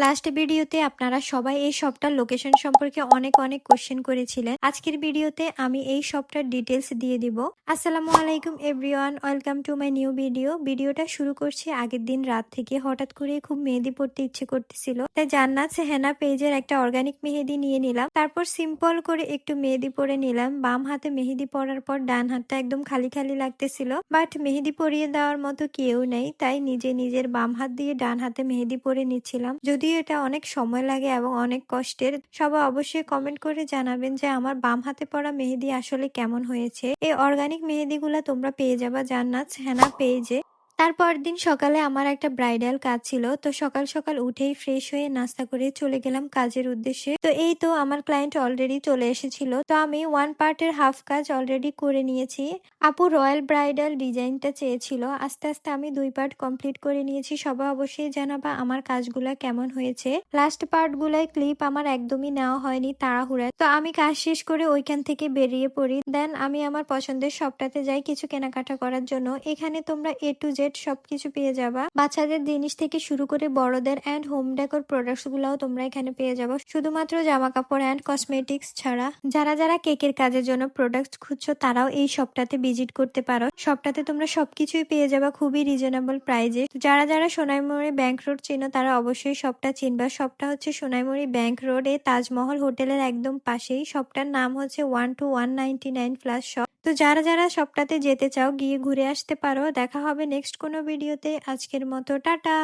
Last ভিডিওতে আপনারা সবাই এই শপটার লোকেশন সম্পর্কে অনেক অনেক কোশ্চেন করেছিলেন। আজকের ভিডিওতে আমি এই শপটার ডিটেলস দিয়ে দিব। আসসালামু আলাইকুম everyone, welcome to my new ভিডিওটা শুরু করছি আগের দিন রাত থেকে। হঠাৎ করে খুব মেহেদি পড়তে ইচ্ছে করতেছিল, তাই জান্নাত সেহেনা পেজের একটা অর্গানিক মেহেদি নিয়ে নিলাম। তারপর সিম্পল করে একটু মেহেদি পরে নিলাম। বাম হাতে মেহেদি পরার পর ডান হাতটা একদম খালি খালি লাগতেছিল, বাট মেহেদি পরিয়ে দেওয়ার মতো কেউ নেই, তাই নিজের বাম হাত দিয়ে ডান হাতে মেহেদি পরে নিচ্ছিলাম। যদিও এটা অনেক সময় লাগে এবং অনেক কষ্টের। সবাই অবশ্যই কমেন্ট করে জানাবেন যে আমার বাম হাতে পরা মেহেদি আসলে কেমন হয়েছে। এই অর্গানিক মেহেদিগুলা তোমরা পেয়ে যাবা জান্নাত সেহেনা পেজে। তারপর দিন সকালে আমার একটা ব্রাইডাল কাজ ছিল, তো সকাল সকাল উঠেই ফ্রেশ হয়ে নাস্তা করে চলে গেলাম কাজের উদ্দেশ্যে। তো এই তো আমার ক্লায়েন্ট অলরেডি চলে এসেছিল, তো আমি ওয়ান পার্টের হাফ কাজ অলরেডি করে নিয়েছি। আপু রয়্যাল ব্রাইডাল ডিজাইনটা চেয়েছিল, আস্তে আস্তে আমি 2 পার্ট কমপ্লিট করে নিয়েছি। সবাই অবশ্যই জানাবা আমার কাজগুলা কেমন হয়েছে। লাস্ট পার্ট গুলাই ক্লিপ আমার একদমই নেওয়া হয়নি তাড়াহুড়ায়, তো আমি কাজ শেষ করে ওইখান থেকে বেরিয়ে পড়ি। দেন আমি আমার পছন্দের শপটাতে যাই কিছু কেনাকাটা করার জন্য। এখানে তোমরা A to Z সবকিছু পেয়ে যাবা, বাচ্চাদের জিনিস থেকে শুরু করে বড়দের অ্যান্ড হোম ডেকোর প্রোডাক্টস গুলাও তোমরা এখানে পেয়ে যাবা, শুধুমাত্র জামা কাপড় অ্যান্ড কসমেটিক্স ছাড়া। যারা কেকের কাজের জন্য প্রোডাক্টস খুঁজছো তারাও এই শপটাতে ভিজিট করতে পারো। শপটাতে তোমরা সবকিছুই পেয়ে যাবা খুবই রিজনেবল প্রাইজে। যারা সোনাইমুড়ি ব্যাংক রোড চিনো তারা অবশ্যই শপটা চিনবা। শপটা হচ্ছে সোনাইমুড়ি ব্যাংক রোডে তাজমহল হোটেলের একদম পাশেই। শপটার নাম হচ্ছে 12199 প্লাস শপ। তো যারা শপটাতে যেতে চাও গিয়ে ঘুরে আসতে পারো। দেখা হবে নেক্সট কোনো ভিডিওতে। আজকের মতো টাটা।